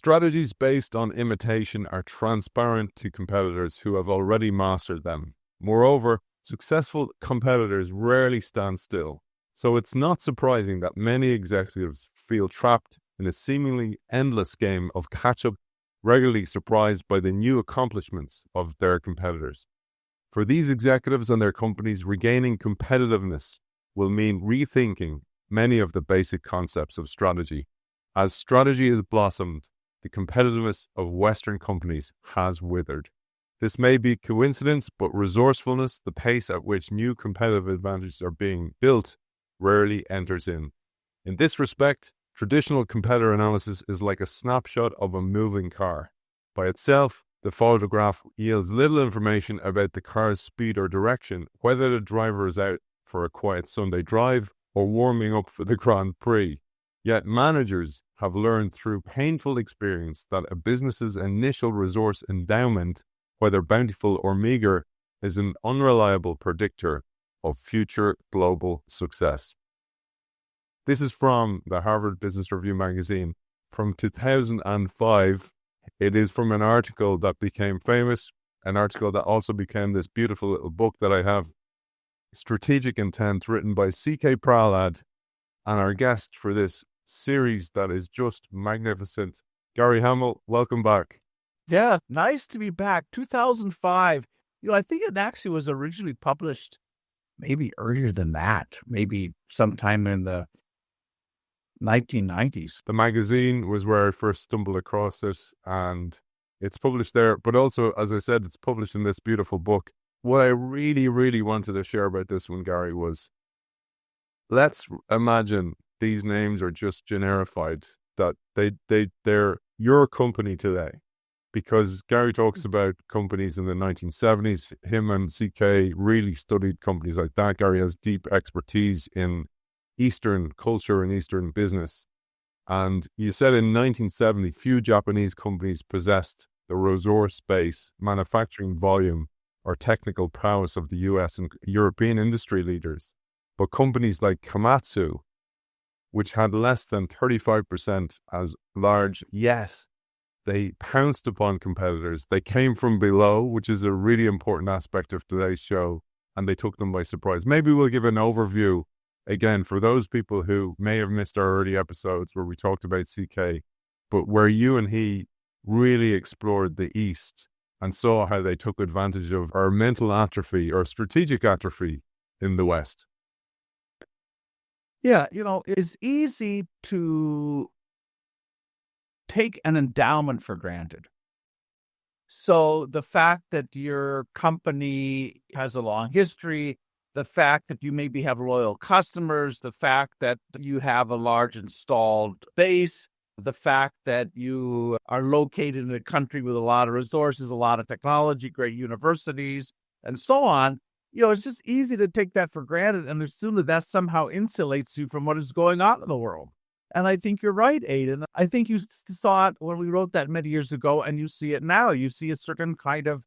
Strategies based on imitation are transparent to competitors who have already mastered them. Moreover, successful competitors rarely stand still, so it's not surprising that many executives feel trapped in a seemingly endless game of catch-up, regularly surprised by the new accomplishments of their competitors. For these executives and their companies, regaining competitiveness will mean rethinking many of the basic concepts of strategy. As strategy has blossomed, the competitiveness of Western companies has withered. This may be coincidence, but resourcefulness, the pace at which new competitive advantages are being built, rarely enters in. In this respect, traditional competitor analysis is like a snapshot of a moving car. By itself, the photograph yields little information about the car's speed or direction, whether the driver is out for a quiet Sunday drive or warming up for the Grand Prix. Yet managers have learned through painful experience that a business's initial resource endowment, whether bountiful or meager, is an unreliable predictor of future global success. This is from the Harvard Business Review magazine from 2005. It is from an article that became famous, an article that also became this beautiful little book that I have, Strategic Intent, written by CK Prahalad, and our guest for this series that is just magnificent, Gary Hamel. Welcome back. Yeah, nice to be back. 2005. I think it actually was originally published maybe earlier than that, maybe sometime in the 1990s. The magazine was where I first stumbled across it, and it's published there. But also, as I said, it's published in this beautiful book. What I really, really wanted to share about this one, Gary, was let's imagine these names are just generified, that they're your company today. Because Gary talks about companies in the 1970s. Him and CK really studied companies like that. Gary has deep expertise in Eastern culture and Eastern business. And you said in 1970, few Japanese companies possessed the resource base, manufacturing volume, or technical prowess of the US and European industry leaders. But companies like Komatsu, which had less than 35% as large, yet they pounced upon competitors. They came from below, which is a really important aspect of today's show, and they took them by surprise. Maybe we'll give an overview, again, for those people who may have missed our early episodes where we talked about CK, but where you and he really explored the East and saw how they took advantage of our mental atrophy or strategic atrophy in the West. Yeah, it's easy to take an endowment for granted. So the fact that your company has a long history, the fact that you maybe have loyal customers, the fact that you have a large installed base, the fact that you are located in a country with a lot of resources, a lot of technology, great universities, and so on, it's just easy to take that for granted and assume that that somehow insulates you from what is going on in the world. And I think you're right, Aidan. I think you saw it when we wrote that many years ago, and you see it now. You see a certain kind of,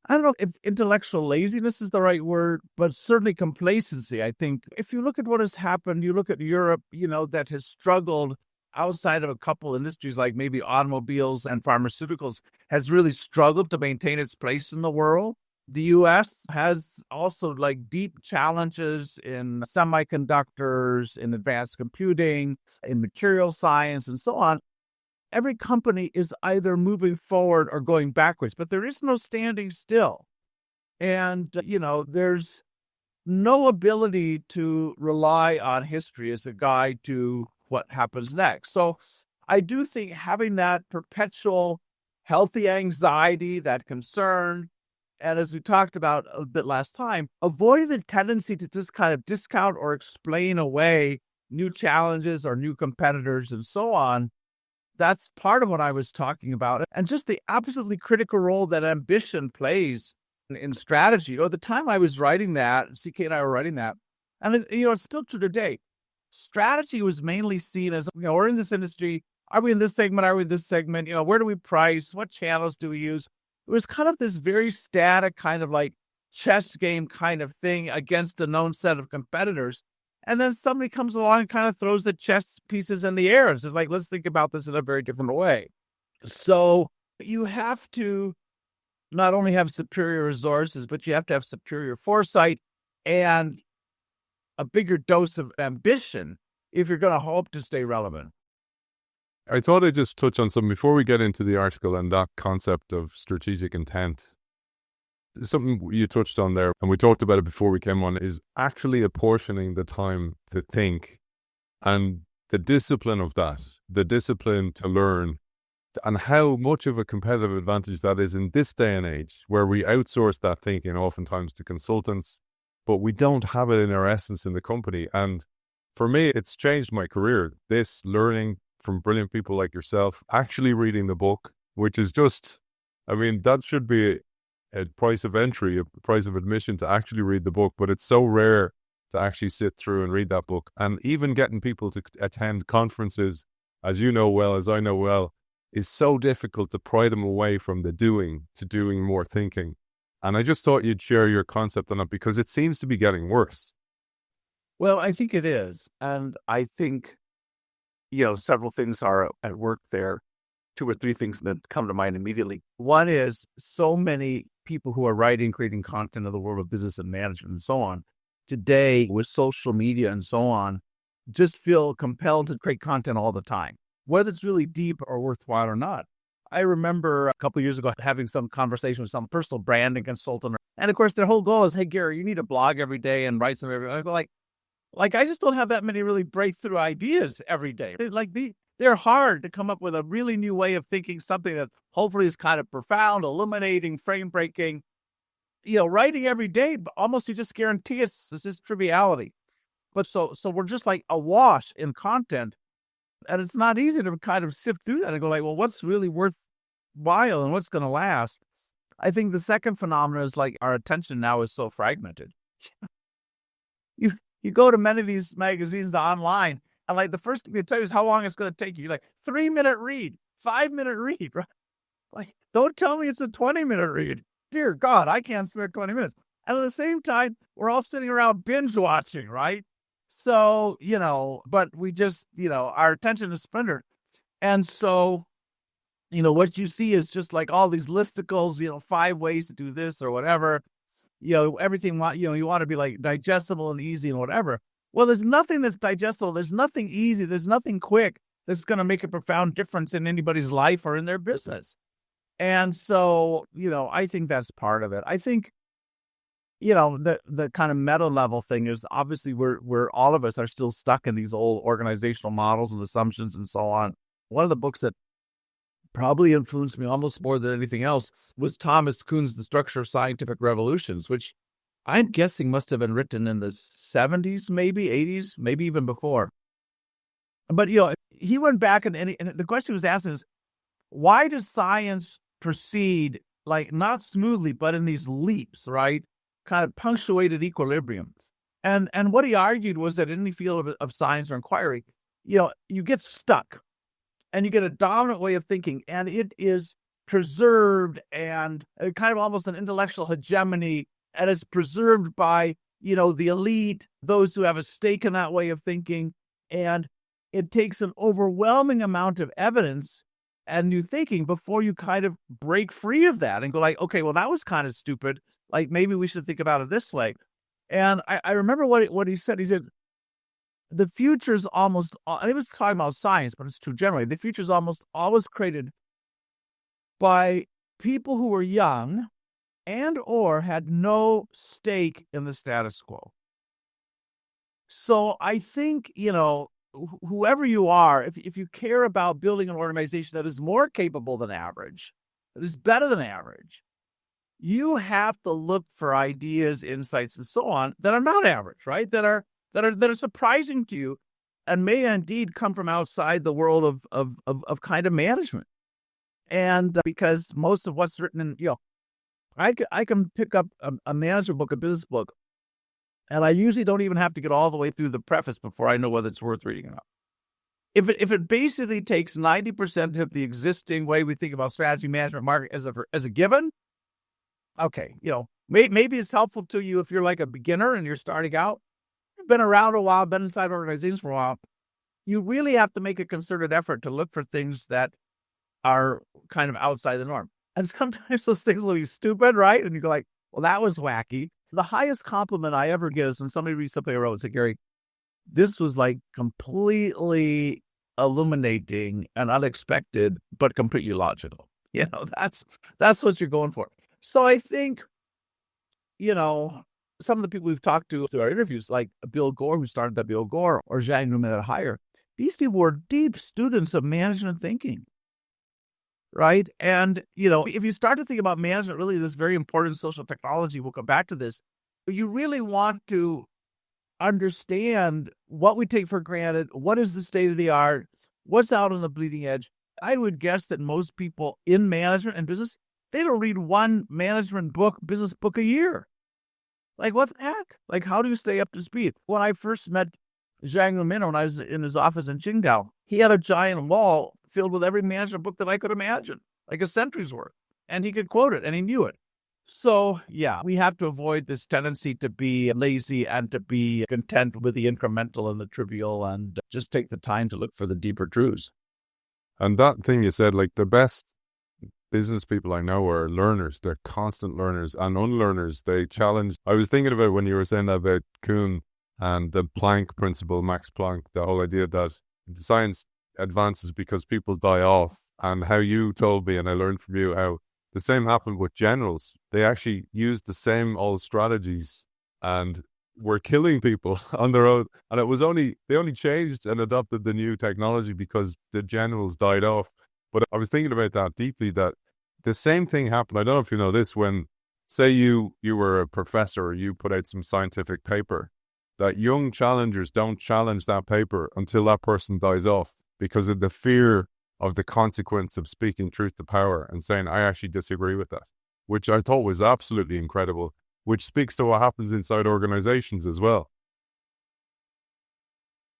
I don't know if intellectual laziness is the right word, but certainly complacency. I think if you look at what has happened, you look at Europe, that has struggled outside of a couple industries like maybe automobiles and pharmaceuticals, has really struggled to maintain its place in the world. The U.S. has also deep challenges in semiconductors, in advanced computing, in material science, and so on. Every company is either moving forward or going backwards, but there is no standing still. And, there's no ability to rely on history as a guide to what happens next. So I do think having that perpetual healthy anxiety, that concern, and as we talked about a bit last time, avoiding the tendency to just kind of discount or explain away new challenges or new competitors and so on. That's part of what I was talking about. And just the absolutely critical role that ambition plays in strategy. At the time I was writing that, CK and I were writing that, and it's still true today. Strategy was mainly seen as, we're in this industry. Are we in this segment? Are we in this segment? Where do we price? What channels do we use? It was kind of this very static kind of chess game kind of thing against a known set of competitors. And then somebody comes along and kind of throws the chess pieces in the air and says, like, let's think about this in a very different way. So you have to not only have superior resources, but you have to have superior foresight and a bigger dose of ambition if you're going to hope to stay relevant. I thought I'd just touch on something before we get into the article and that concept of strategic intent. Something you touched on there, and we talked about it before we came on, is actually apportioning the time to think and the discipline of that, the discipline to learn, and how much of a competitive advantage that is in this day and age where we outsource that thinking oftentimes to consultants, but we don't have it in our essence in the company. And for me, it's changed my career. This learning from brilliant people like yourself, actually reading the book, which is just, I mean, that should be a price of entry, a price of admission to actually read the book, but it's so rare to actually sit through and read that book. And even getting people to attend conferences, as you know well, as I know well, is so difficult to pry them away from the doing to doing more thinking. And I just thought you'd share your concept on it because it seems to be getting worse. Well, I think it is. And I think, several things are at work there. 2 or 3 things that come to mind immediately. One is so many people who are writing, creating content in the world of business and management and so on, today with social media and so on, just feel compelled to create content all the time, whether it's really deep or worthwhile or not. I remember a couple of years ago having some conversation with some personal branding consultant. And of course, their whole goal is, hey, Gary, you need to blog every day and write some every day. I go like, I just don't have that many really breakthrough ideas every day. They're hard to come up with a really new way of thinking, something that hopefully is kind of profound, illuminating, frame breaking. Writing every day, almost you just guarantee it's just triviality. But so we're just like awash in content, and it's not easy to kind of sift through that and go like, well, what's really worthwhile and what's going to last? I think the second phenomenon is like our attention now is so fragmented. You go to many of these magazines online, and like the first thing they tell you is how long it's going to take you. You're like 3-minute read, 5-minute read, right? Like, don't tell me it's a 20-minute read. Dear God, I can't spare 20 minutes. And at the same time, we're all sitting around binge watching, right? So, but we just, our attention is splintered. And so, what you see is just like all these listicles, 5 ways to do this or whatever. Everything, you want to be like digestible and easy and whatever. Well, there's nothing that's digestible. There's nothing easy. There's nothing quick that's going to make a profound difference in anybody's life or in their business. And so, I think that's part of it. I think, the kind of meta level thing is obviously we're all of us are still stuck in these old organizational models and assumptions and so on. One of the books that probably influenced me almost more than anything else was Thomas Kuhn's The Structure of Scientific Revolutions, which I'm guessing must have been written in the 70s, maybe 80s, maybe even before. But, he went back and the question was asked is, why does science proceed like not smoothly, but in these leaps, right? Kind of punctuated equilibrium. And what he argued was that in any field of science or inquiry, you get stuck and you get a dominant way of thinking, and it is preserved and kind of almost an intellectual hegemony, and it's preserved by, the elite, those who have a stake in that way of thinking. And it takes an overwhelming amount of evidence and new thinking before you kind of break free of that and go like, okay, well, that was kind of stupid. Like, maybe we should think about it this way. And I remember what he said. He said, the future's almost, and he was talking about science, but it's true generally, the future's almost always created by people who were young and or had no stake in the status quo. So I think, whoever you are, if you care about building an organization that is more capable than average, that is better than average, you have to look for ideas, insights, and so on that are not average, right? That are surprising to you and may indeed come from outside the world of kind of management. And because most of what's written in, I can pick up a management book, a business book, and I usually don't even have to get all the way through the preface before I know whether it's worth reading or not. If it basically takes 90% of the existing way we think about strategy, management, market as a given, okay, maybe it's helpful to you if you're like a beginner and you're starting out. been around a while, been inside organizations for a while, you really have to make a concerted effort to look for things that are kind of outside the norm. And sometimes those things will be stupid, right? And you go like, well, that was wacky. The highest compliment I ever get is when somebody reads something I wrote and say, Gary, this was like completely illuminating and unexpected, but completely logical. That's what you're going for. So I think, some of the people we've talked to through our interviews, like Bill Gore, who started W. Gore, or Zhang Newman at Hire, these people were deep students of management thinking, right? And, if you start to think about management, really this very important social technology, we'll come back to this, you really want to understand what we take for granted, what is the state of the art, what's out on the bleeding edge. I would guess that most people in management and business, they don't read one management book, business book a year. Like, what the heck? Like, how do you stay up to speed? When I first met Zhang Newman, when I was in his office in Qingdao, he had a giant wall filled with every management book that I could imagine, like a century's worth. And he could quote it, and he knew it. So, yeah, we have to avoid this tendency to be lazy and to be content with the incremental and the trivial, and just take the time to look for the deeper truths. And that thing you said, like the best business people I know are learners. They're constant learners and unlearners. They challenge. I was thinking about when you were saying that about Kuhn and the Planck principle, Max Planck, the whole idea that science advances because people die off, and how you told me, and I learned from you, how the same happened with generals. They actually used the same old strategies and were killing people on their own. And they only changed and adopted the new technology because the generals died off. But I was thinking about that deeply, that the same thing happened. I don't know if you know this, when, say you were a professor or you put out some scientific paper, that young challengers don't challenge that paper until that person dies off because of the fear of the consequence of speaking truth to power and saying, I actually disagree with that, which I thought was absolutely incredible, which speaks to what happens inside organizations as well.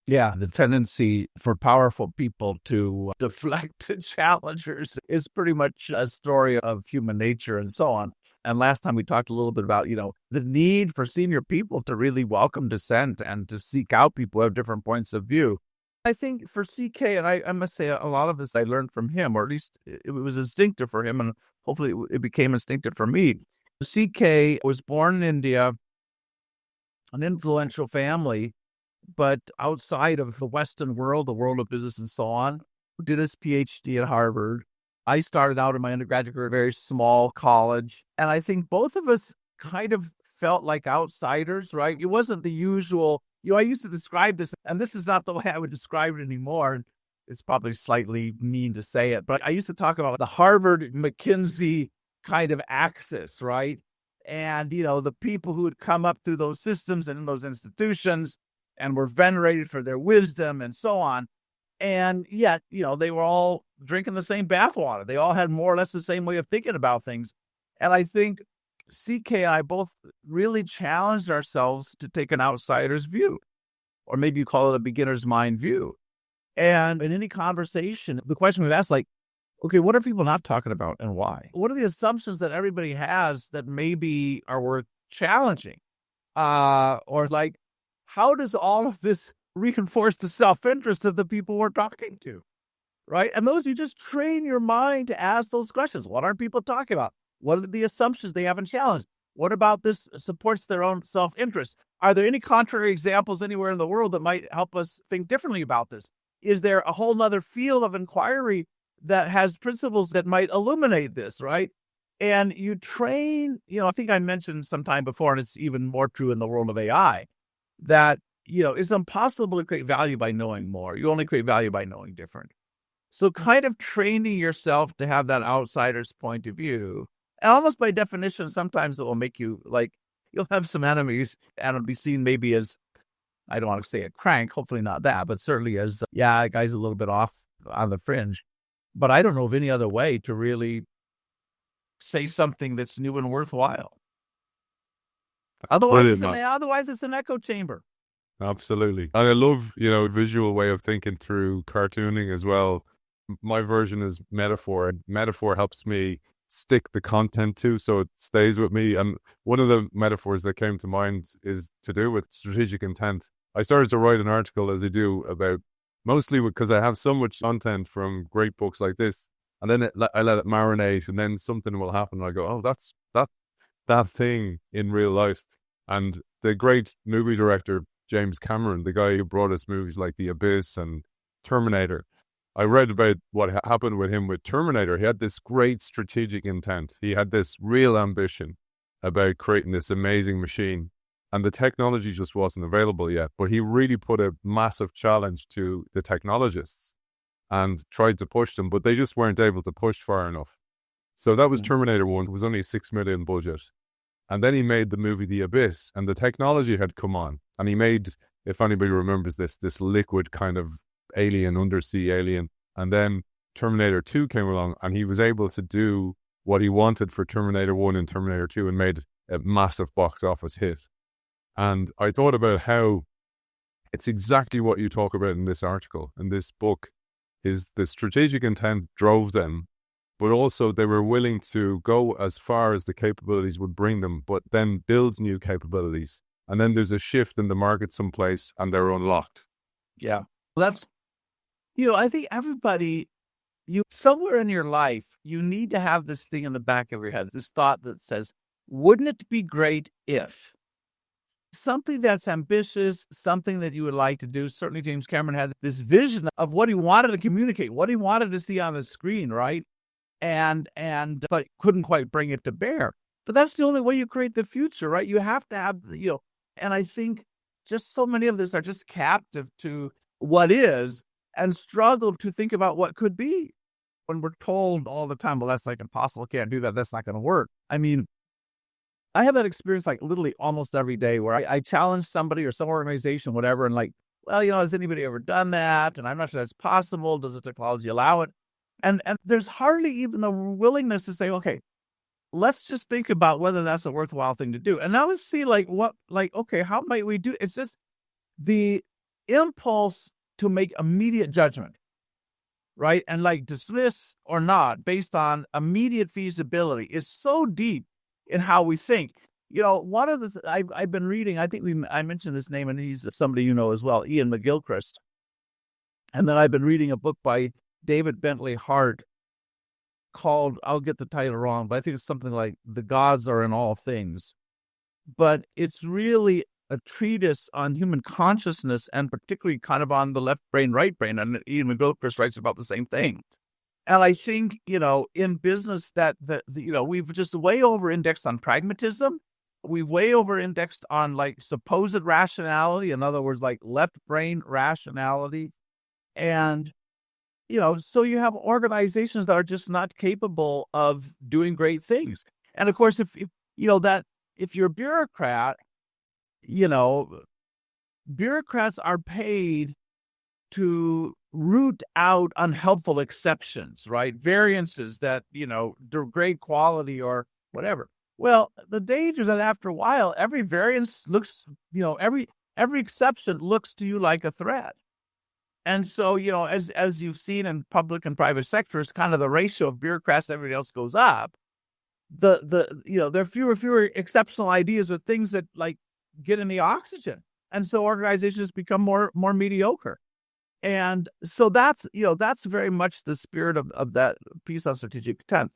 Yeah, the tendency for powerful people to deflect challengers is pretty much a story of human nature and so on. And last time we talked a little bit about, the need for senior people to really welcome dissent and to seek out people who have different points of view. I think for CK, and I must say a lot of this I learned from him, or at least it was instinctive for him, and hopefully it became instinctive for me. CK was born in India, an influential family, but outside of the Western world, the world of business and so on, did his PhD at Harvard. I started out in my undergraduate career at a very small college, and I think both of us kind of felt like outsiders, right? It wasn't the usual, I used to describe this, and this is not the way I would describe it anymore. It's probably slightly mean to say it, but I used to talk about the Harvard McKinsey kind of axis, right? And, the people who had come up through those systems and in those institutions and were venerated for their wisdom and so on. And yet, they were all drinking the same bathwater. They all had more or less the same way of thinking about things. And I think CK and I both really challenged ourselves to take an outsider's view, or maybe you call it a beginner's mind view. And in any conversation, the question we've asked, like, okay, what are people not talking about and why? What are the assumptions that everybody has that maybe are worth challenging? Or like, how does all of this reinforce the self-interest of the people we're talking to, right? And those, you just train your mind to ask those questions. What are people talking about? What are the assumptions they haven't challenged? What about this supports their own self-interest? Are there any contrary examples anywhere in the world that might help us think differently about this? Is there a whole nother field of inquiry that has principles that might illuminate this, right? And you train, I think I mentioned sometime before, and it's even more true in the world of AI, that, it's impossible to create value by knowing more. You only create value by knowing different. So kind of training yourself to have that outsider's point of view, and almost by definition, sometimes it will make you like, you'll have some enemies and it'll be seen maybe as, I don't want to say a crank, hopefully not that, but certainly as, that guy's a little bit off on the fringe. But I don't know of any other way to really say something that's new and worthwhile. Otherwise it's an echo chamber. Absolutely. And I love, visual way of thinking through cartooning as well. My version is metaphor. Metaphor helps me stick the content to so it stays with me. And one of the metaphors that came to mind is to do with strategic intent. I started to write an article, as I do, about mostly because I have so much content from great books like this, and then I let it marinate, and then something will happen, and I go, oh, that's that thing in real life. And the great movie director, James Cameron, the guy who brought us movies like The Abyss and Terminator, I read about what happened with him with Terminator. He had this great strategic intent. He had this real ambition about creating this amazing machine, and the technology just wasn't available yet. But he really put a massive challenge to the technologists and tried to push them, but they just weren't able to push far enough. So that was Terminator 1. It was only a $6 million budget. And then he made the movie The Abyss, and the technology had come on. And he made, if anybody remembers this liquid kind of alien, undersea alien. And then Terminator 2 came along, and he was able to do what he wanted for Terminator 1 and Terminator 2 and made a massive box office hit. And I thought about how it's exactly what you talk about in this article, in this book, is the strategic intent drove them, but also they were willing to go as far as the capabilities would bring them, but then build new capabilities. And then there's a shift in the market someplace and they're unlocked. Yeah. Well, that's, I think everybody, somewhere in your life, you need to have this thing in the back of your head, this thought that says, wouldn't it be great if? Something that's ambitious, something that you would like to do. Certainly James Cameron had this vision of what he wanted to communicate, what he wanted to see on the screen, right? But couldn't quite bring it to bear. But that's the only way you create the future, right? You have to have, and I think just so many of us are just captive to what is and struggle to think about what could be. When we're told all the time, well, that's like impossible, can't do that, that's not going to work. I mean, I have that experience like literally almost every day where I challenge somebody or some organization, whatever, and like, well, has anybody ever done that? And I'm not sure that's possible. Does the technology allow it? And there's hardly even the willingness to say, okay, let's just think about whether that's a worthwhile thing to do. And now let's see okay, how might we do? It's just the impulse to make immediate judgment, right? And like dismiss or not based on immediate feasibility is so deep in how we think. One of the I've been reading, I think I mentioned his name, and he's somebody as well, Ian McGilchrist. And then I've been reading a book by David Bentley Hart called, I'll get the title wrong, but I think it's something like The Gods Are in All Things. But it's really a treatise on human consciousness, and particularly kind of on the left brain, right brain. And Ian McGilchrist writes about the same thing. And I think, in business that, we've just way over-indexed on pragmatism. We've way over-indexed on like supposed rationality. In other words, like left brain rationality. And, so you have organizations that are just not capable of doing great things. And of course, if you're a bureaucrat, bureaucrats are paid to root out unhelpful exceptions, right? Variances that, degrade quality or whatever. Well, the danger is that after a while, every variance looks, every exception looks to you like a threat. And so, as you've seen in public and private sectors, kind of the ratio of bureaucrats to everybody else goes up. There are fewer exceptional ideas or things that like get any oxygen. And so organizations become more mediocre. And so that's very much the spirit of that piece on strategic intent,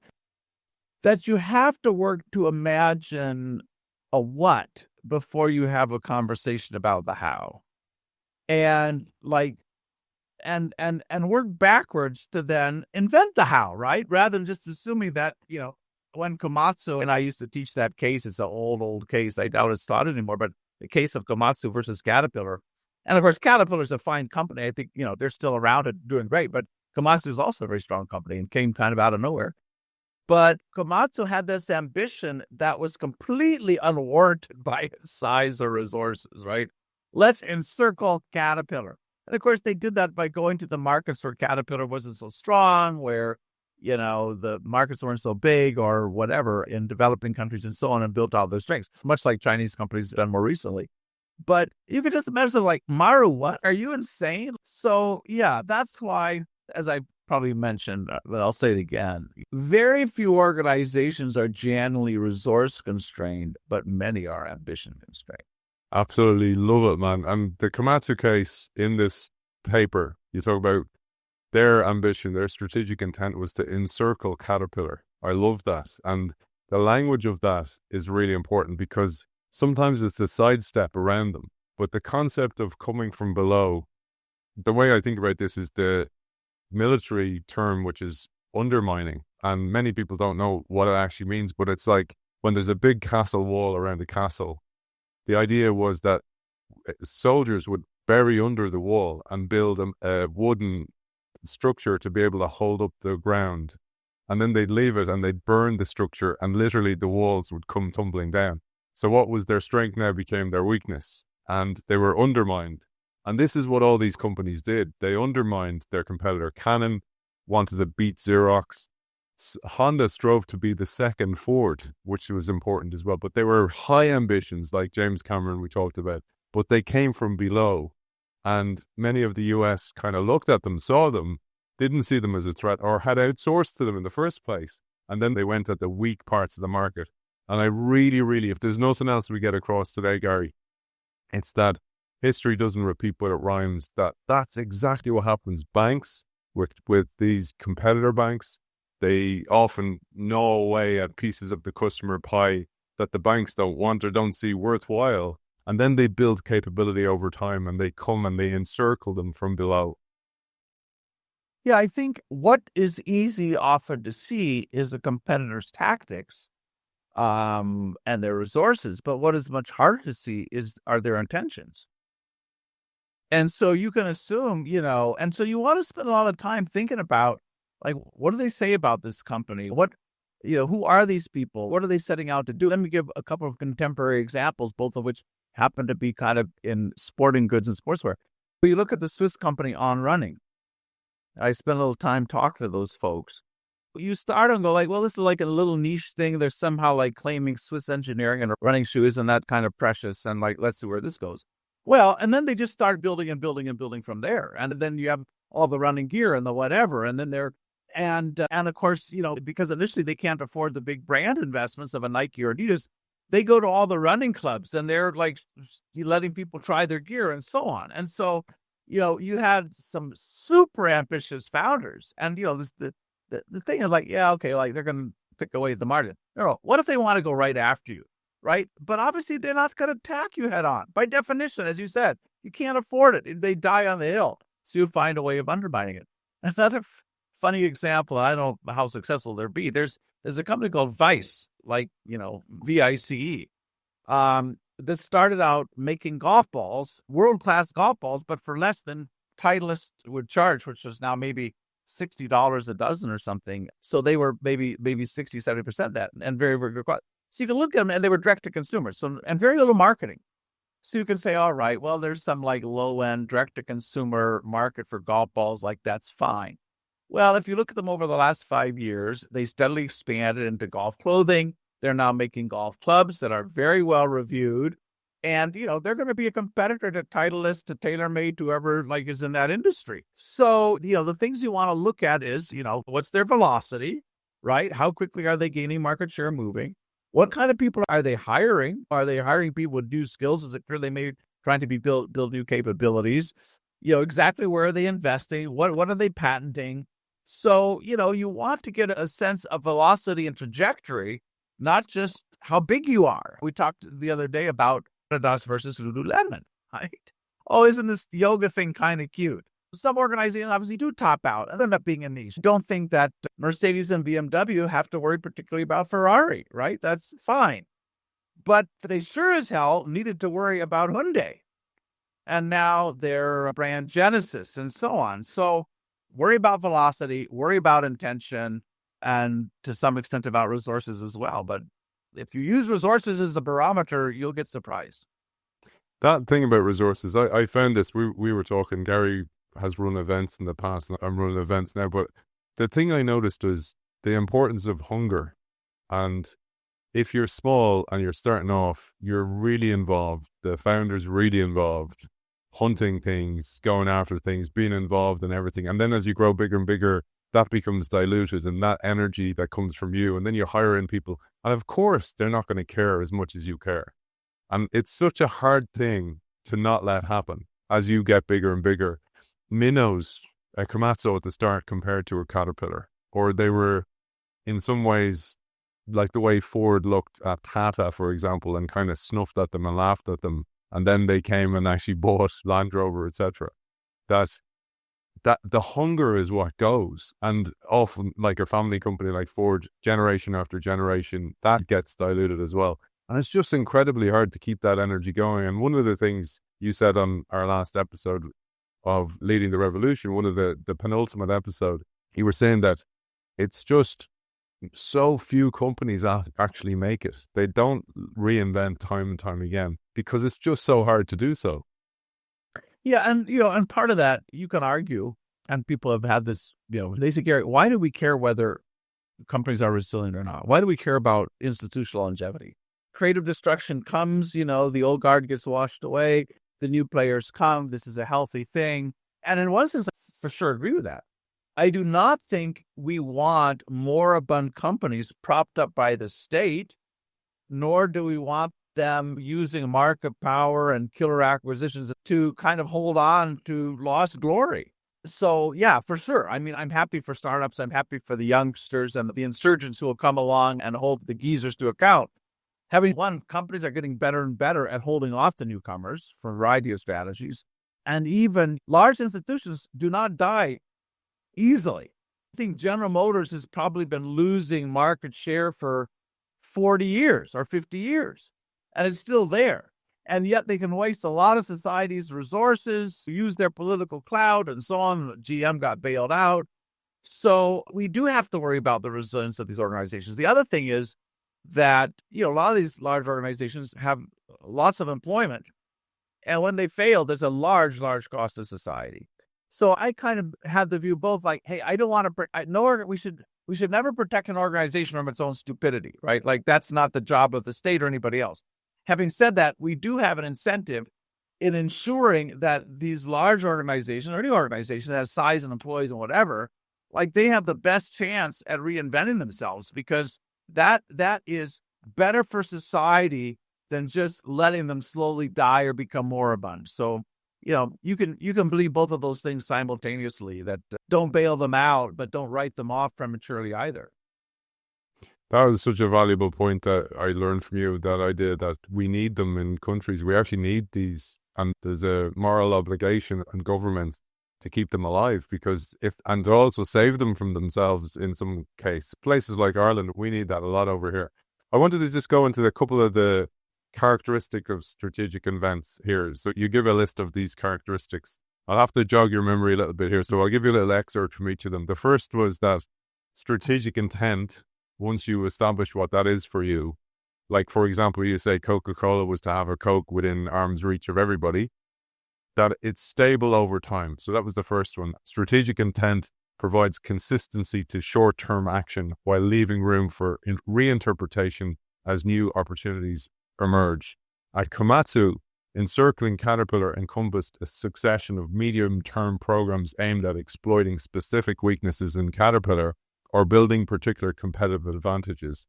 that you have to work to imagine a what before you have a conversation about the how, and work backwards to then invent the how, right? Rather than just assuming that, when Komatsu, and I used to teach that case, it's an old case, I doubt it's taught anymore, but the case of Komatsu versus Caterpillar. And of course, Caterpillar's a fine company. I think, they're still around and doing great, but Komatsu is also a very strong company and came kind of out of nowhere. But Komatsu had this ambition that was completely unwarranted by size or resources, right? Let's encircle Caterpillar. And of course, they did that by going to the markets where Caterpillar wasn't so strong, where, the markets weren't so big or whatever in developing countries and so on, and built out their strengths, much like Chinese companies have done more recently. But you could just imagine like, Maru, what? Are you insane? So, yeah, that's why, as I probably mentioned, but I'll say it again. Very few organizations are genuinely resource constrained, but many are ambition constrained. Absolutely love it, man. And the Komatsu case in this paper, you talk about their ambition, their strategic intent was to encircle Caterpillar. I love that. And the language of that is really important because sometimes it's a sidestep around them. But the concept of coming from below, the way I think about this is the military term, which is undermining. And many people don't know what it actually means, but it's like when there's a big castle wall around a castle, the idea was that soldiers would bury under the wall and build a wooden structure to be able to hold up the ground. And then they'd leave it and they'd burn the structure and literally the walls would come tumbling down. So what was their strength now became their weakness and they were undermined. And this is what all these companies did. They undermined their competitor. Canon wanted to beat Xerox. Honda strove to be the second Ford, which was important as well. But they were high ambitions, like James Cameron we talked about. But they came from below. And many of the US kind of looked at them, saw them, didn't see them as a threat or had outsourced to them in the first place. And then they went at the weak parts of the market. And I really, if there's nothing else we get across today, Gary, it's that history doesn't repeat, but it rhymes. That's exactly what happens. Banks, with these competitor banks, they often gnaw away at pieces of the customer pie that the banks don't want or don't see worthwhile. And then they build capability over time and they come and they encircle them from below. Yeah, I think what is easy often to see is a competitor's tactics and their resources. But what is much harder to see are their intentions. And so you can assume, and so you want to spend a lot of time thinking about, like, what do they say about this company? Who are these people? What are they setting out to do? Let me give a couple of contemporary examples, both of which happen to be kind of in sporting goods and sportswear. But you look at the Swiss company On Running. I spent a little time talking to those folks. You start and go like, well, this is like a little niche thing. They're somehow like claiming Swiss engineering and running shoes and that kind of precious. And like, let's see where this goes. Well, and then they just start building and building and building from there. And then you have all the running gear and the whatever. And then and of course, because initially they can't afford the big brand investments of a Nike or Adidas, they go to all the running clubs and they're like letting people try their gear and so on. And so, you had some super ambitious founders and, the thing is like, yeah, okay, like they're going to pick away the margin. No, what if they want to go right after you? Right. But obviously they're not going to attack you head on. By definition, as you said, you can't afford it. They die on the hill. So you find a way of undermining it. Another funny example, I don't know how successful they'll be. There's a company called Vice, like, VICE, that started out making golf balls, world-class golf balls, but for less than Titleist would charge, which is now maybe $60 a dozen or something. So they were maybe 60, 70% that and very, very good quality. So you can look at them and they were direct to consumer. So, and very little marketing. So you can say, all right, well, there's some like low end direct to consumer market for golf balls. Like that's fine. Well, if you look at them over the last 5 years, they steadily expanded into golf clothing. They're now making golf clubs that are very well reviewed. And, they're going to be a competitor to Titleist, to TaylorMade, to whoever like is in that industry. So, the things you want to look at is, what's their velocity, right? How quickly are they gaining market share moving? What kind of people are they hiring? Are they hiring people with new skills? Is it clear they may be trying to build new capabilities? Exactly where are they investing? What are they patenting? So, you want to get a sense of velocity and trajectory, not just how big you are. We talked the other day about Adidas versus Lululemon, right? Oh, isn't this yoga thing kind of cute? Some organizations obviously do top out and end up being a niche. Don't think that Mercedes and BMW have to worry particularly about Ferrari, right? That's fine. But they sure as hell needed to worry about Hyundai. And now their brand Genesis and so on. So worry about velocity, worry about intention, and to some extent about resources as well. But if you use resources as a barometer, you'll get surprised. That thing about resources, I found this, we were talking, Gary has run events in the past and I'm running events now, but the thing I noticed was the importance of hunger. And if you're small and you're starting off, you're really involved. The founder's really involved, hunting things, going after things, being involved in everything. And then as you grow bigger and bigger, that becomes diluted, and that energy that comes from you, and then you hire in people, and of course they're not going to care as much as you care. And it's such a hard thing to not let happen as you get bigger and bigger. Minnows, a Komatsu at the start compared to a Caterpillar, or they were in some ways like the way Ford looked at Tata, for example, and kind of snuffed at them and laughed at them, and then they came and actually bought Land Rover, etc. That the hunger is what goes, and often, like a family company like Ford, generation after generation, that gets diluted as well. And it's just incredibly hard to keep that energy going. And one of the things you said on our last episode of Leading the Revolution, one of the penultimate episode, you were saying that it's just so few companies actually make it. They don't reinvent time and time again because it's just so hard to do so. Yeah, and part of that, you can argue, and people have had this, they say, Gary, why do we care whether companies are resilient or not? Why do we care about institutional longevity? Creative destruction comes, the old guard gets washed away, the new players come, this is a healthy thing. And in one sense, I for sure agree with that. I do not think we want moribund companies propped up by the state, nor do we want them using market power and killer acquisitions to kind of hold on to lost glory. So, yeah, for sure. I mean, I'm happy for startups. I'm happy for the youngsters and the insurgents who will come along and hold the geezers to account. Companies are getting better and better at holding off the newcomers for a variety of strategies. And even large institutions do not die easily. I think General Motors has probably been losing market share for 40 years or 50 years, and it's still there. And yet they can waste a lot of society's resources, use their political clout and so on. GM got bailed out. So we do have to worry about the resilience of these organizations. The other thing is that, a lot of these large organizations have lots of employment. And when they fail, there's a large, large cost to society. So I kind of have the view both like, hey, I don't want to, we should never protect an organization from its own stupidity, right? Like that's not the job of the state or anybody else. Having said that, we do have an incentive in ensuring that these large organizations or any organization that has size and employees and whatever, like they have the best chance at reinventing themselves, because that is better for society than just letting them slowly die or become moribund. So, you can believe both of those things simultaneously, that don't bail them out, but don't write them off prematurely either. That was such a valuable point that I learned from you, that idea that we need them in countries. We actually need these, and there's a moral obligation on governments to keep them alive, and to also save them from themselves in some case. Places like Ireland, we need that a lot over here. I wanted to just go into a couple of the characteristic of strategic events here. So you give a list of these characteristics. I'll have to jog your memory a little bit here. So I'll give you a little excerpt from each of them. The first was that strategic intent, once you establish what that is for you, like for example, you say Coca-Cola was to have a Coke within arm's reach of everybody, that it's stable over time. So that was the first one. Strategic intent provides consistency to short-term action while leaving room for reinterpretation as new opportunities emerge. At Komatsu, encircling Caterpillar encompassed a succession of medium-term programs aimed at exploiting specific weaknesses in Caterpillar or building particular competitive advantages.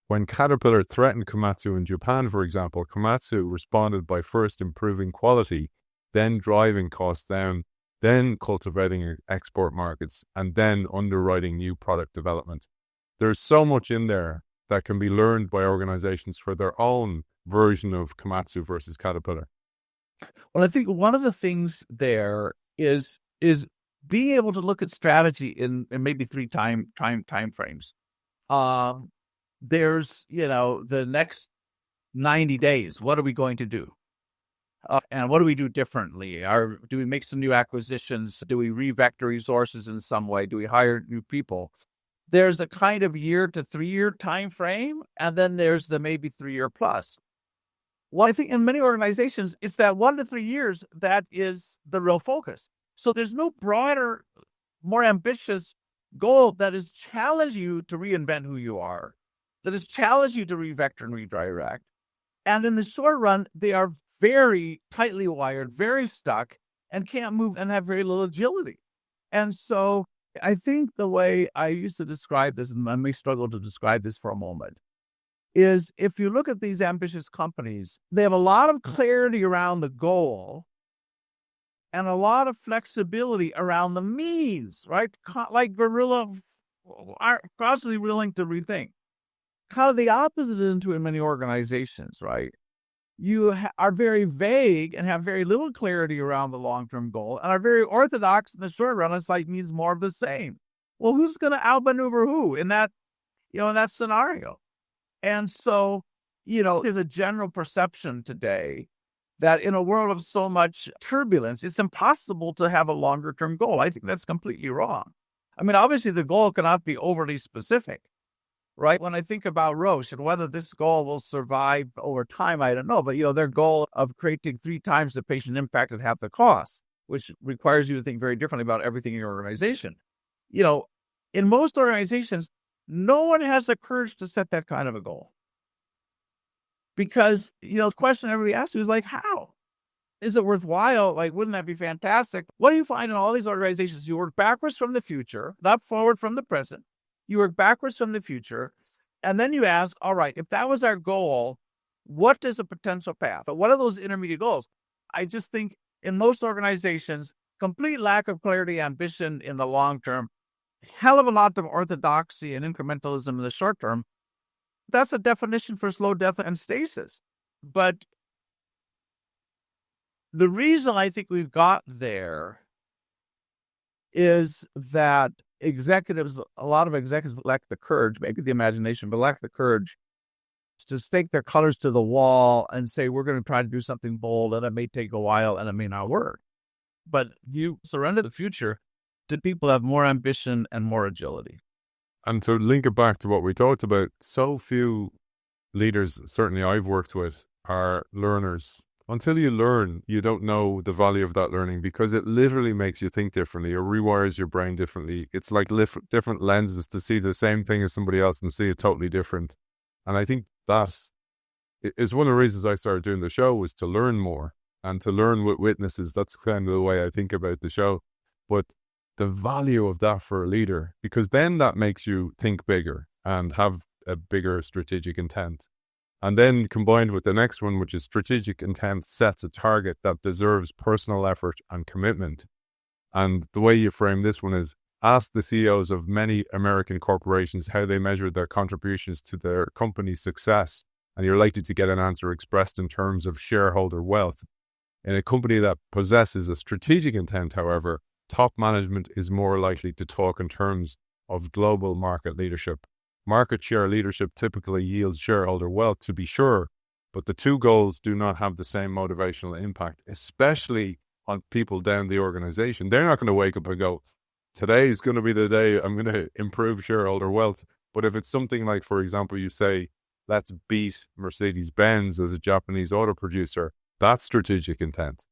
When Caterpillar threatened Komatsu in Japan, for example, Komatsu responded by first improving quality, then driving costs down, then cultivating export markets, and then underwriting new product development. There's so much in there that can be learned by organizations for their own version of Komatsu versus Caterpillar. Well, I think one of the things there is being able to look at strategy in maybe three time frames. There's, the next 90 days, what are we going to do? And what do we do differently? Do we make some new acquisitions? Do we re-vector resources in some way? Do we hire new people? There's a kind of year to 3 year time frame, and then there's the maybe 3 year plus. Well, I think in many organizations, it's that 1 to 3 years that is the real focus. So there's no broader, more ambitious goal that is challenge you to reinvent who you are, that is challenge you to re-vector and redirect. And in the short run, they are very tightly wired, very stuck, and can't move and have very little agility. And so I think the way I used to describe this, and I may struggle to describe this for a moment, is if you look at these ambitious companies, they have a lot of clarity around the goal and a lot of flexibility around the means, right? Like gorilla are constantly willing to rethink. Kind of the opposite is into in many organizations, right? You are very vague and have very little clarity around the long-term goal and are very orthodox in the short run. It's like means more of the same. Well, who's going to outmaneuver who in that, in that scenario? And so, there's a general perception today that in a world of so much turbulence, it's impossible to have a longer term goal. I think that's completely wrong. I mean, obviously the goal cannot be overly specific, right? When I think about Roche and whether this goal will survive over time, I don't know. But, their goal of creating 3 times the patient impact at half the cost, which requires you to think very differently about everything in your organization. In most organizations, no one has the courage to set that kind of a goal. Because, the question everybody asks you is like, how? Is it worthwhile? Like, wouldn't that be fantastic? What do you find in all these organizations? You work backwards from the future, not forward from the present. You work backwards from the future. And then you ask, all right, if that was our goal, what is a potential path? Or what are those intermediate goals? I just think in most organizations, complete lack of clarity, ambition in the long term, hell of a lot of orthodoxy and incrementalism in the short term. That's a definition for slow death and stasis. But the reason I think we've got there is that a lot of executives lack the courage, maybe the imagination, but lack the courage to stake their colors to the wall and say, we're going to try to do something bold, and it may take a while and it may not work. But you surrender the future to people who have more ambition and more agility. And to link it back to what we talked about, so few leaders, certainly I've worked with, are learners. Until you learn, you don't know the value of that learning because it literally makes you think differently or rewires your brain differently. It's like different lenses to see the same thing as somebody else and see it totally different. And I think that is one of the reasons I started doing the show, was to learn more and to learn with witnesses. That's kind of the way I think about the show. But the value of that for a leader, because then that makes you think bigger and have a bigger strategic intent. And then combined with the next one, which is strategic intent sets a target that deserves personal effort and commitment. And the way you frame this one is, ask the CEOs of many American corporations how they measure their contributions to their company's success, and you're likely to get an answer expressed in terms of shareholder wealth. In a company that possesses a strategic intent, however, top management is more likely to talk in terms of global market leadership. Market share leadership typically yields shareholder wealth, to be sure, but the two goals do not have the same motivational impact, especially on people down the organization. They're not going to wake up and go, today is going to be the day I'm going to improve shareholder wealth. But if it's something like, for example, you say, let's beat Mercedes-Benz as a Japanese auto producer, that's strategic intent.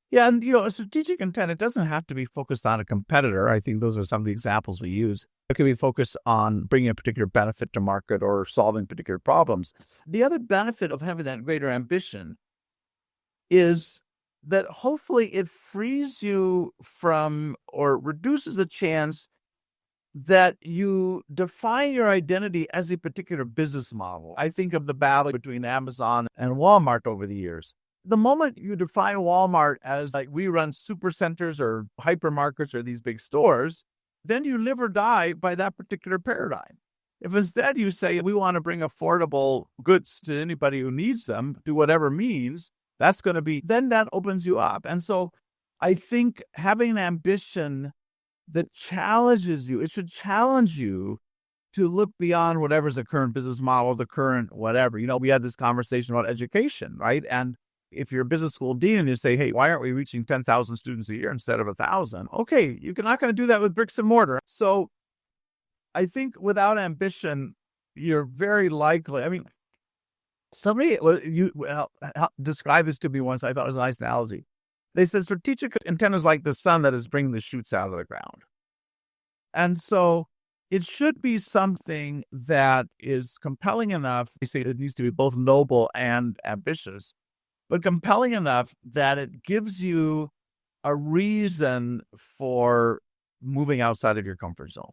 Yeah, and a strategic intent, it doesn't have to be focused on a competitor. I think those are some of the examples we use. It can be focused on bringing a particular benefit to market or solving particular problems. The other benefit of having that greater ambition is that hopefully it frees you from or reduces the chance that you define your identity as a particular business model. I think of the battle between Amazon and Walmart over the years. The moment you define Walmart as like, we run super centers or hypermarkets or these big stores, then you live or die by that particular paradigm. If instead you say, we want to bring affordable goods to anybody who needs them through whatever means, then that opens you up. And so I think having an ambition that challenges you, it should challenge you to look beyond whatever's the current business model, the current whatever. We had this conversation about education, right? And if you're a business school dean and you say, hey, why aren't we reaching 10,000 students a year instead of 1,000? Okay, you're not going to do that with bricks and mortar. So I think without ambition, you're very likely, somebody described this to me once. I thought it was a nice analogy. They said strategic intent is like the sun that is bringing the shoots out of the ground. And so it should be something that is compelling enough. They say it needs to be both noble and ambitious, but compelling enough that it gives you a reason for moving outside of your comfort zone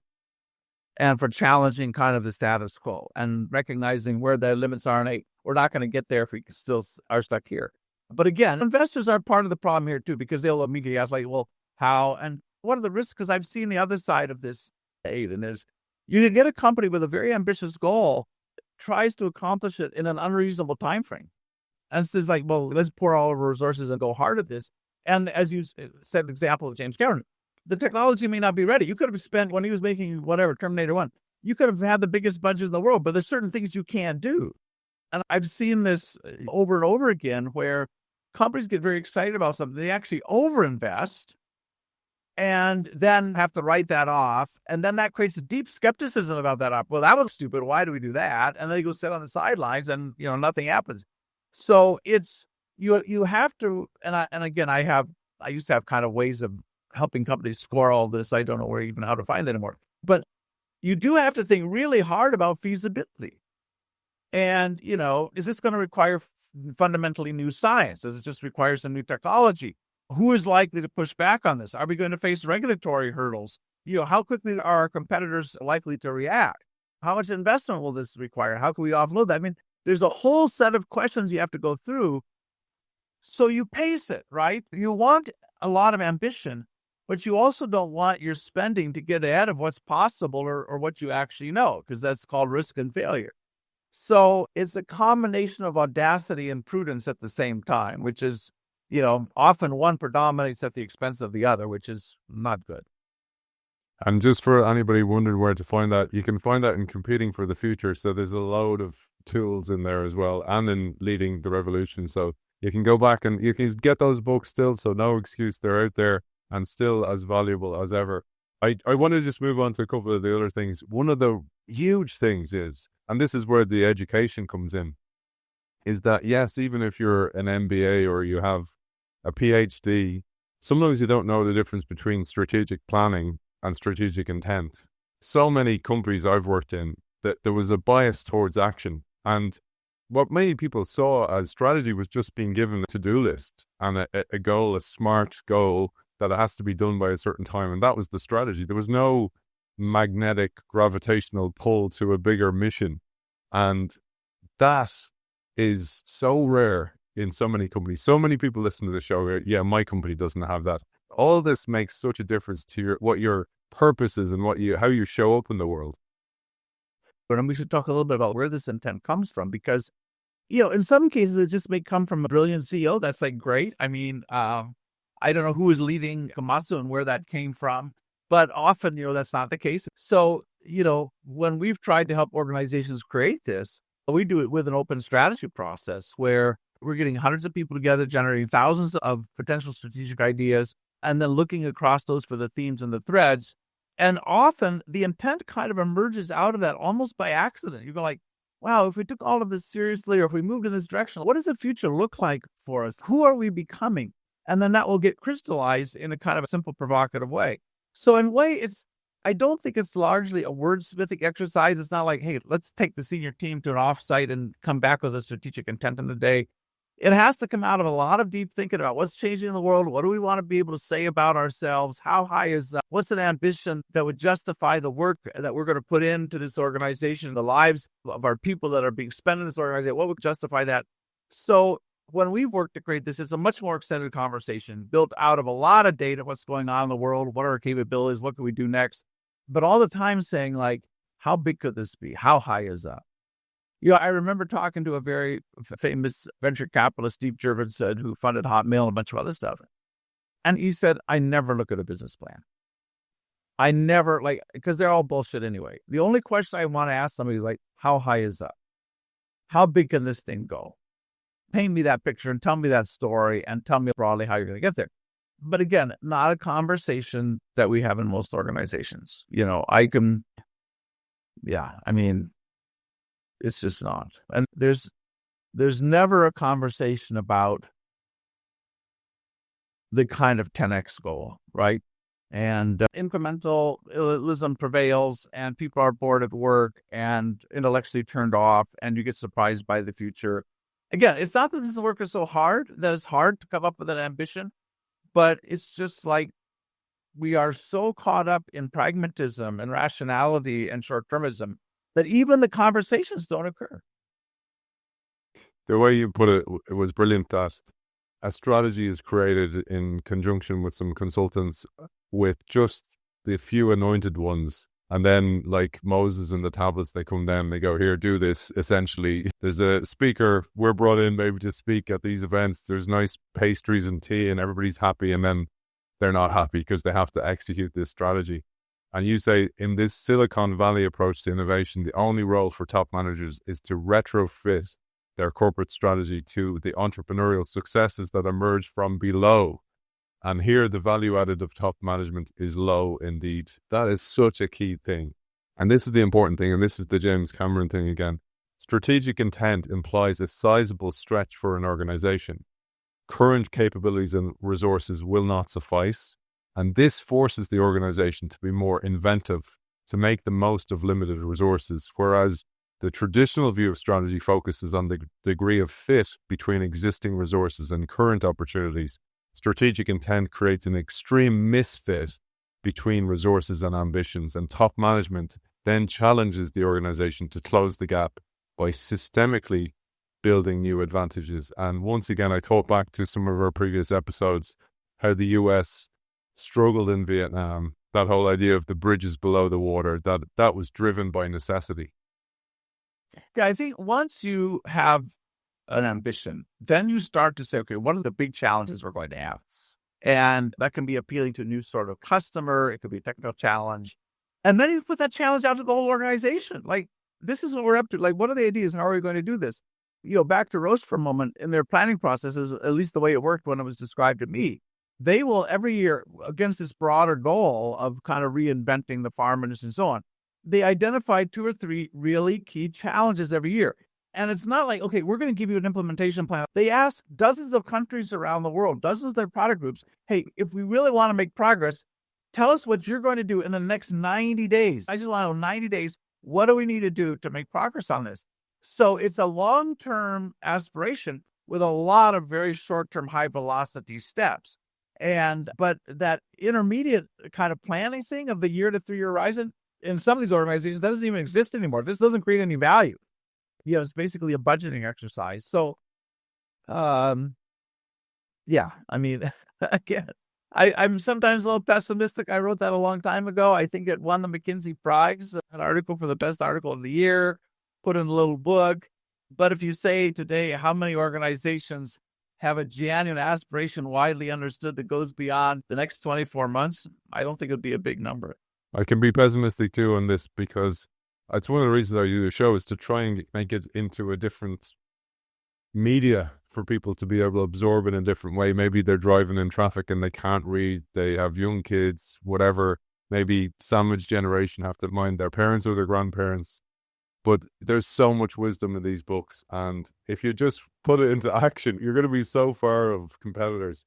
and for challenging kind of the status quo and recognizing where the limits are. And hey, we're not going to get there if we still are stuck here. But again, investors are part of the problem here too, because they'll immediately ask like, well, how? And one of the risks, because I've seen the other side of this, Aidan, is you can get a company with a very ambitious goal, tries to accomplish it in an unreasonable time frame. And so it's like, well, let's pour all of our resources and go hard at this. And as you said, the example of James Cameron, the technology may not be ready. You could have spent, when he was making whatever, Terminator 1, you could have had the biggest budget in the world, but there's certain things you can't do. And I've seen this over and over again where companies get very excited about something. They actually overinvest and then have to write that off. And then that creates a deep skepticism about that. Well, that was stupid. Why do we do that? And then they go sit on the sidelines and, nothing happens. So it's, you have to, and again, I used to have kind of ways of helping companies score all this. I don't know even how to find that anymore. But you do have to think really hard about feasibility. And, is this going to require fundamentally new science? Does it just require some new technology? Who is likely to push back on this? Are we going to face regulatory hurdles? How quickly are our competitors likely to react? How much investment will this require? How can we offload that? I mean, there's a whole set of questions you have to go through. So you pace it, right? You want a lot of ambition, but you also don't want your spending to get ahead of what's possible or what you actually know, because that's called risk and failure. So it's a combination of audacity and prudence at the same time, which is, often one predominates at the expense of the other, which is not good. And just for anybody wondering where to find that, you can find that in Competing for the Future. So there's a load of tools in there as well, and in Leading the Revolution. So you can go back and you can get those books still. So no excuse, they're out there and still as valuable as ever. I want to just move on to a couple of the other things. One of the huge things is, and this is where the education comes in, is that yes, even if you're an MBA or you have a PhD, sometimes you don't know the difference between strategic planning and strategic intent. So many companies I've worked in, that there was a bias towards action. And what many people saw as strategy was just being given a to-do list and a goal, a smart goal that it has to be done by a certain time. And that was the strategy. There was no magnetic gravitational pull to a bigger mission. And that is so rare in so many companies. So many people listen to the show. Yeah, my company doesn't have that. All this makes such a difference to what your purpose is and how you show up in the world. But we should talk a little bit about where this intent comes from, because, in some cases it just may come from a brilliant CEO. That's like great. I mean, I don't know who is leading Komatsu and where that came from, but often, that's not the case. So, when we've tried to help organizations create this, we do it with an open strategy process where we're getting hundreds of people together, generating thousands of potential strategic ideas, and then looking across those for the themes and the threads. And often the intent kind of emerges out of that almost by accident. You go like, wow, if we took all of this seriously, or if we moved in this direction, what does the future look like for us? Who are we becoming? And then that will get crystallized in a kind of a simple, provocative way. So in a way, I don't think it's largely a wordsmithing exercise. It's not like, hey, let's take the senior team to an offsite and come back with a strategic intent in the day. It has to come out of a lot of deep thinking about what's changing in the world. What do we want to be able to say about ourselves? How high is what's an ambition that would justify the work that we're going to put into this organization, the lives of our people that are being spent in this organization? What would justify that? So when we've worked to create this, it's a much more extended conversation built out of a lot of data. What's going on in the world? What are our capabilities? What can we do next? But all the time saying like, how big could this be? How high is that? I remember talking to a very famous venture capitalist, Steve Jurvetson, who funded Hamel and a bunch of other stuff. And he said, I never look at a business plan. I never, because they're all bullshit anyway. The only question I want to ask somebody is like, how high is that? How big can this thing go? Paint me that picture and tell me that story and tell me broadly how you're going to get there. But again, not a conversation that we have in most organizations. It's just not. And there's never a conversation about the kind of 10x goal, right? And incrementalism prevails, and people are bored at work and intellectually turned off, and you get surprised by the future. Again, it's not that this work is so hard that it's hard to come up with an ambition, but it's just like we are so caught up in pragmatism and rationality and short-termism that even the conversations don't occur. The way you put it, it was brilliant that a strategy is created in conjunction with some consultants with just the few anointed ones. And then, like Moses and the tablets, they come down, they go, here, do this. Essentially, there's a speaker, we're brought in maybe to speak at these events. There's nice pastries and tea and everybody's happy. And then they're not happy because they have to execute this strategy. And you say in this Silicon Valley approach to innovation, the only role for top managers is to retrofit their corporate strategy to the entrepreneurial successes that emerge from below. And here the value added of top management is low indeed. That is such a key thing. And this is the important thing, and this is the James Cameron thing again. Strategic intent implies a sizable stretch for an organization. Current capabilities and resources will not suffice. And this forces the organization to be more inventive, to make the most of limited resources, whereas the traditional view of strategy focuses on the degree of fit between existing resources and current opportunities. Strategic intent creates an extreme misfit between resources and ambitions, and top management then challenges the organization to close the gap by systemically building new advantages. And once again, I thought back to some of our previous episodes, how the US struggled in Vietnam, that whole idea of the bridges below the water, that was driven by necessity. Yeah, I think once you have an ambition, then you start to say, okay, what are the big challenges we're going to have? And that can be appealing to a new sort of customer. It could be a technical challenge. And then you put that challenge out to the whole organization. Like, this is what we're up to. Like, what are the ideas and how are we going to do this? Back to Roche for a moment, in their planning processes, at least the way it worked when it was described to me, they will every year, against this broader goal of kind of reinventing the farm industry and so on, they identified 2 or 3 really key challenges every year. And it's not like, okay, we're going to give you an implementation plan. They ask dozens of countries around the world, dozens of their product groups, hey, if we really want to make progress, tell us what you're going to do in the next 90 days. I just want to know 90 days, what do we need to do to make progress on this? So it's a long-term aspiration with a lot of very short-term, high-velocity steps. But that intermediate kind of planning thing of the year to 3-year horizon, in some of these organizations, that doesn't even exist anymore. This doesn't create any value. It's basically a budgeting exercise. So, yeah, I mean, again, I'm sometimes a little pessimistic. I wrote that a long time ago. I think it won the McKinsey Prize, an article for the best article of the year, put in a little book. But if you say today, how many organizations have a genuine aspiration widely understood that goes beyond the next 24 months, I don't think it'd be a big number. I can be pessimistic too on this because it's one of the reasons I do the show is to try and make it into a different media for people to be able to absorb in a different way. Maybe they're driving in traffic and they can't read. They have young kids, whatever. Maybe sandwich generation have to mind their parents or their grandparents. But there's so much wisdom in these books. And if you just put it into action, you're going to be so far of competitors.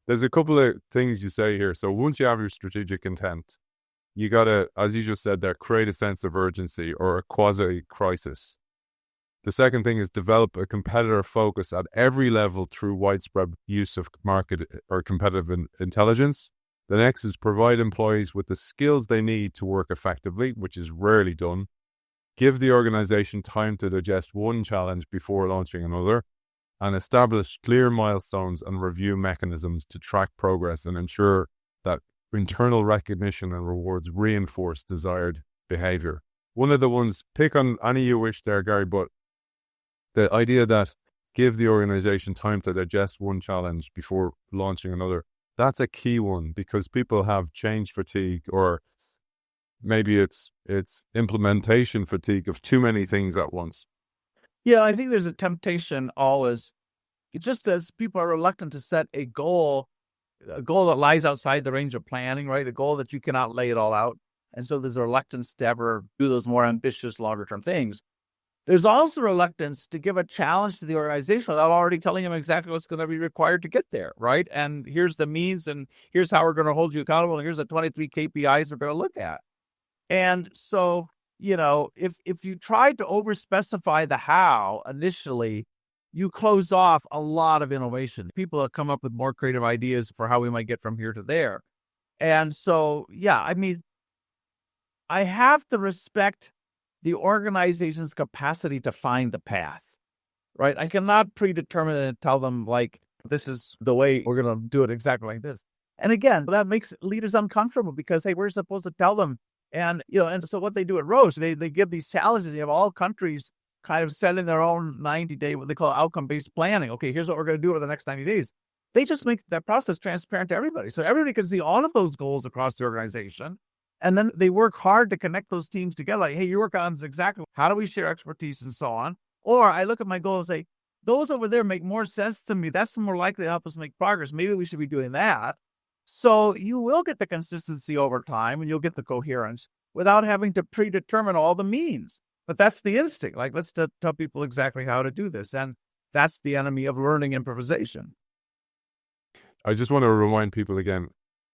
There's a couple of things you say here. So once you have your strategic intent, you got to, as you just said there, create a sense of urgency or a quasi-crisis. The second thing is develop a competitor focus at every level through widespread use of market or competitive intelligence. The next is provide employees with the skills they need to work effectively, which is rarely done. Give the organization time to digest one challenge before launching another, and establish clear milestones and review mechanisms to track progress and ensure that internal recognition and rewards reinforce desired behavior. One of the ones, pick on any you wish there, Gary, but the idea that give the organization time to digest one challenge before launching another, that's a key one because people have change fatigue, or maybe it's implementation fatigue of too many things at once. Yeah, I think there's a temptation always, just as people are reluctant to set a goal that lies outside the range of planning, right? A goal that you cannot lay it all out. And so there's a reluctance to ever do those more ambitious, longer term things. There's also reluctance to give a challenge to the organization without already telling them exactly what's going to be required to get there, right? And here's the means, and here's how we're going to hold you accountable, and here's the 23 KPIs we're going to look at. And so, if you tried to overspecify the how initially, you close off a lot of innovation. People have come up with more creative ideas for how we might get from here to there. And so, yeah, I mean, I have to respect the organization's capacity to find the path, right? I cannot predetermine and tell them, like, this is the way we're going to do it exactly like this. And again, that makes leaders uncomfortable because, hey, we're supposed to tell them. And, and so what they do at Roche, they give these challenges. You have all countries kind of setting their own 90-day, what they call outcome-based planning. Okay, here's what we're going to do over the next 90 days. They just make that process transparent to everybody. So everybody can see all of those goals across the organization. And then they work hard to connect those teams together. Like, hey, you work on this exactly. How do we share expertise and so on? Or I look at my goals and say, those over there make more sense to me. That's more likely to help us make progress. Maybe we should be doing that. So you will get the consistency over time and you'll get the coherence without having to predetermine all the means. But that's the instinct. Like, let's tell people exactly how to do this. And that's the enemy of learning improvisation. I just want to remind people again,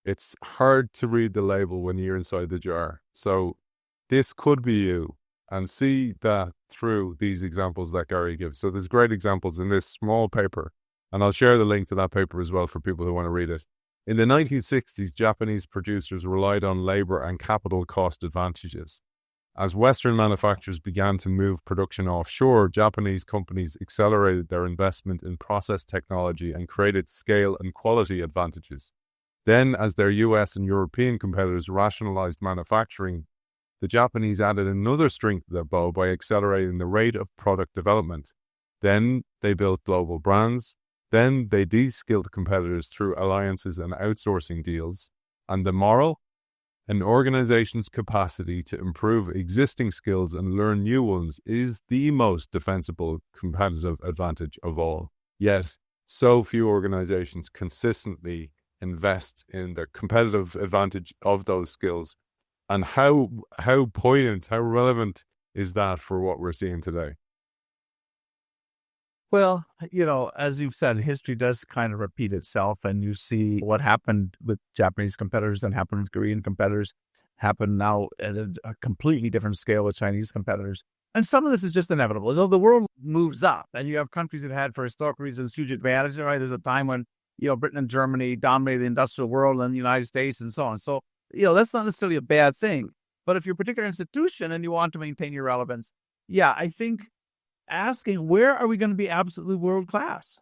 it's hard to read the label when you're inside the jar. So this could be you, and see that through these examples that Gary gives. So there's great examples in this small paper, and I'll share the link to that paper as well for people who want to read it. In the 1960s, Japanese producers relied on labor and capital cost advantages. As Western manufacturers began to move production offshore, Japanese companies accelerated their investment in process technology and created scale and quality advantages. Then, as their US and European competitors rationalized manufacturing, the Japanese added another string to their bow by accelerating the rate of product development. Then they built global brands. Then they de-skilled competitors through alliances and outsourcing deals. And the moral? An organization's capacity to improve existing skills and learn new ones is the most defensible competitive advantage of all. Yet, so few organizations consistently invest in the competitive advantage of those skills. And how poignant, how relevant is that for what we're seeing today? Well, as you've said, history does kind of repeat itself, and you see what happened with Japanese competitors and happened with Korean competitors, happen now at a completely different scale with Chinese competitors. And some of this is just inevitable. The world moves up, and you have countries that had, for historical reasons, huge advantage. Right? There's a time when, Britain and Germany dominated the industrial world and the United States and so on. So, that's not necessarily a bad thing. But if you're a particular institution and you want to maintain your relevance, yeah, I think asking, where are we going to be absolutely world class?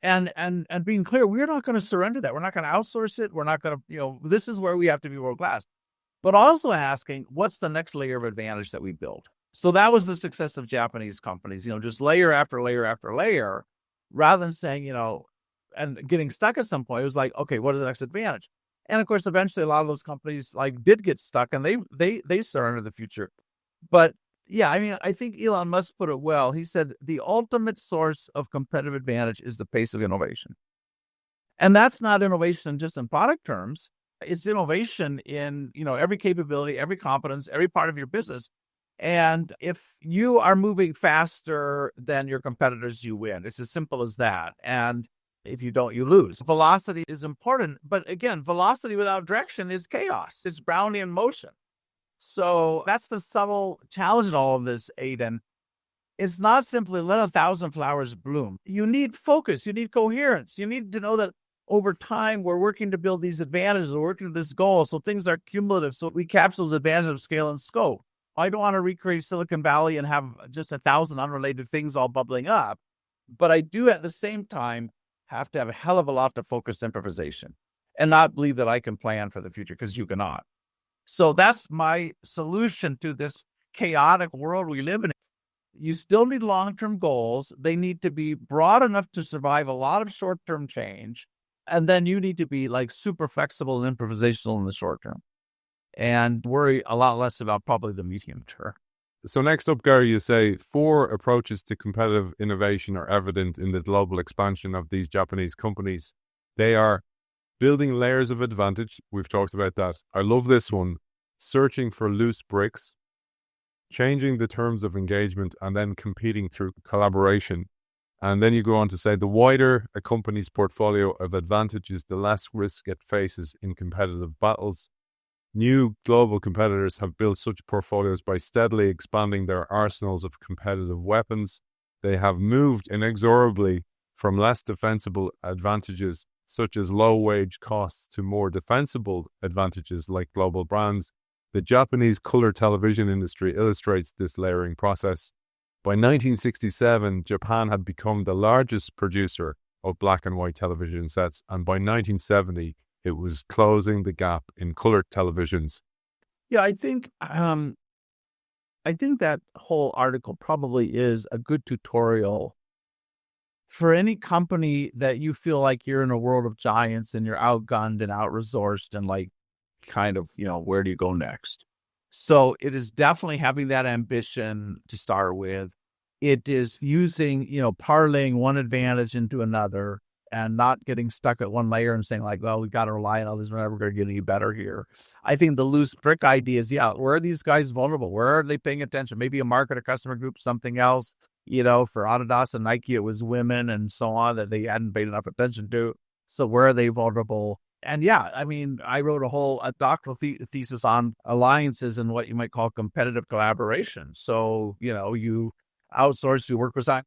And being clear, we're not going to surrender that. We're not going to outsource it. We're not going to, this is where we have to be world class. But also asking, what's the next layer of advantage that we build? So that was the success of Japanese companies, just layer after layer after layer, rather than saying, and getting stuck at some point. It was like, okay, what is the next advantage? And of course, eventually a lot of those companies did get stuck, and they surrendered the future. But yeah, I mean, I think Elon Musk put it well. He said, the ultimate source of competitive advantage is the pace of innovation. And that's not innovation just in product terms. It's innovation in, every capability, every competence, every part of your business. And if you are moving faster than your competitors, you win. It's as simple as that. And if you don't, you lose. Velocity is important. But again, velocity without direction is chaos. It's Brownian motion. So that's the subtle challenge in all of this, Aidan. It's not simply let 1,000 flowers bloom. You need focus. You need coherence. You need to know that over time, we're working to build these advantages. We're working to this goal. So things are cumulative. So we capture those advantages of scale and scope. I don't want to recreate Silicon Valley and have just 1,000 unrelated things all bubbling up. But I do at the same time have to have a hell of a lot of focused improvisation and not believe that I can plan for the future, because you cannot. So that's my solution to this chaotic world we live in. You still need long-term goals. They need to be broad enough to survive a lot of short-term change. And then you need to be super flexible and improvisational in the short term and worry a lot less about probably the medium term. So next up, Gary, you say 4 approaches to competitive innovation are evident in the global expansion of these Japanese companies. They are building layers of advantage. We've talked about that. I love this one. Searching for loose bricks, changing the terms of engagement, and then competing through collaboration. And then you go on to say the wider a company's portfolio of advantages, the less risk it faces in competitive battles. New global competitors have built such portfolios by steadily expanding their arsenals of competitive weapons. They have moved inexorably from less defensible advantages such as low wage costs to more defensible advantages like global brands, the Japanese color television industry illustrates this layering process. By 1967, Japan had become the largest producer of black and white television sets, and by 1970, it was closing the gap in color televisions. Yeah, I think that whole article probably is a good tutorial for any company that you feel like you're in a world of giants and you're outgunned and out-resourced and like kind of, where do you go next? So it is definitely having that ambition to start with. It is using, parlaying one advantage into another and not getting stuck at one layer and saying like, well, we've got to rely on others. We're never going to get any better here. I think the loose brick idea is, where are these guys vulnerable? Where are they paying attention? Maybe a market or customer group, something else. For Adidas and Nike, it was women and so on that they hadn't paid enough attention to. So where are they vulnerable? And I wrote a doctoral thesis on alliances and what you might call competitive collaboration. So, you outsource, you work with that.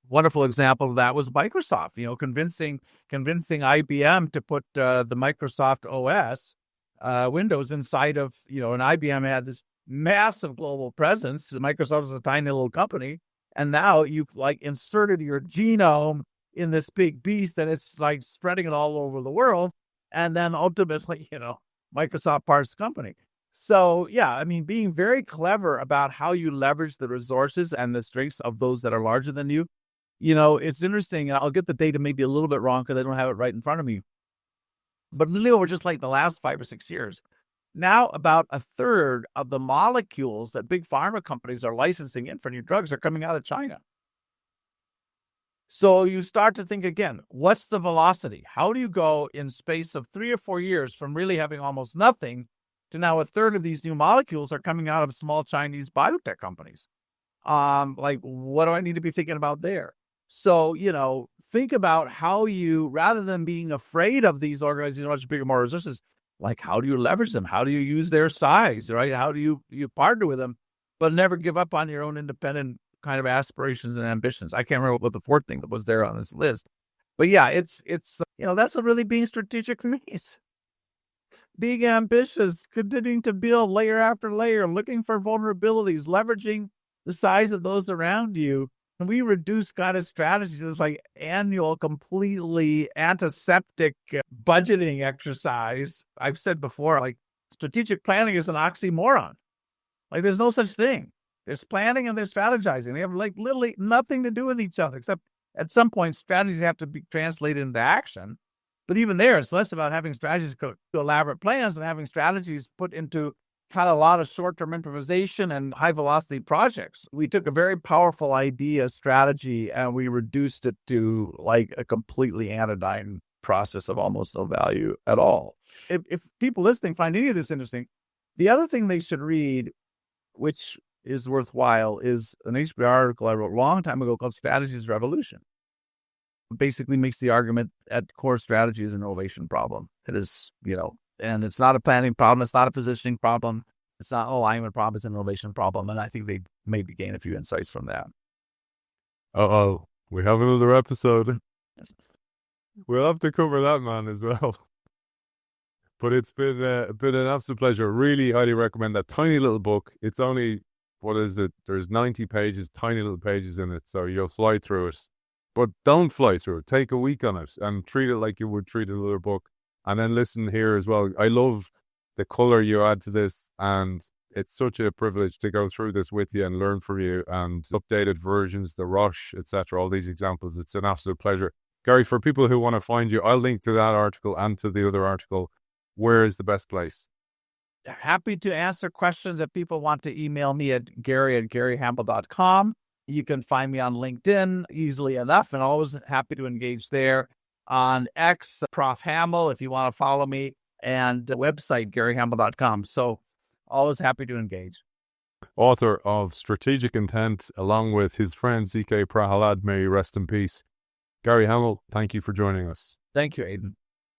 Wonderful example of that was Microsoft, convincing IBM to put the Microsoft OS, Windows inside of, and IBM had this massive global presence. Microsoft is a tiny little company. And now you've like inserted your genome in this big beast and it's like spreading it all over the world. And then ultimately, Microsoft parts the company. So, being very clever about how you leverage the resources and the strengths of those that are larger than you. It's interesting. I'll get the data maybe a little bit wrong because I don't have it right in front of me. But literally over just like the last 5 or 6 years, now about a third of the molecules that big pharma companies are licensing in for new drugs are coming out of China. So you start to think again, what's the velocity? How do you go in space of 3 or 4 years from really having almost nothing to now a third of these new molecules are coming out of small Chinese biotech companies? What do I need to be thinking about there? So, think about how you, rather than being afraid of these organizations, much bigger, more resources, like how do you leverage them? How do you use their size, right? How do you partner with them, but never give up on your own independent kind of aspirations and ambitions? I can't remember what the fourth thing that was there on this list. But it's that's what really being strategic means. Being ambitious, continuing to build layer after layer, looking for vulnerabilities, leveraging the size of those around you. And we reduce kind of strategy to this like annual, completely antiseptic budgeting exercise. I've said before, like strategic planning is an oxymoron. Like there's no such thing. There's planning and there's strategizing. They have like literally nothing to do with each other, except at some point strategies have to be translated into action. But even there, it's less about having strategies to elaborate plans and having strategies put into kind of a lot of short-term improvisation and high-velocity projects. We took a very powerful idea, strategy, and we reduced it to like a completely anodyne process of almost no value at all. If people listening find any of this interesting, the other thing they should read, which is worthwhile, is an HBO article I wrote a long time ago called Strategies Revolution. It basically makes the argument that core strategy is an innovation problem. It is, and it's not a planning problem. It's not a positioning problem. It's not an alignment problem. It's an innovation problem. And I think they maybe gain a few insights from that. We have another episode. We'll have to cover that, man, as well. But it's been an absolute pleasure. Really highly recommend that tiny little book. It's only, there's 90 pages, tiny little pages in it. So you'll fly through it. But don't fly through it. Take a week on it and treat it like you would treat another book. And then listen here as well. I love the color you add to this, and it's such a privilege to go through this with you and learn from you, and updated versions, the Roche, etc. All these examples. It's an absolute pleasure. Gary, for people who want to find you, I'll link to that article and to the other article. Where is the best place? Happy to answer questions. If people want to email me at gary@garyhamel.com. You can find me on LinkedIn easily enough, and always happy to engage there. On X, Prof. Hamel, if you want to follow me, and the website, garyhamel.com. So always happy to engage. Author of Strategic Intent, along with his friend CK Prahalad, may he rest in peace. Gary Hamel, thank you for joining us. Thank you, Aidan.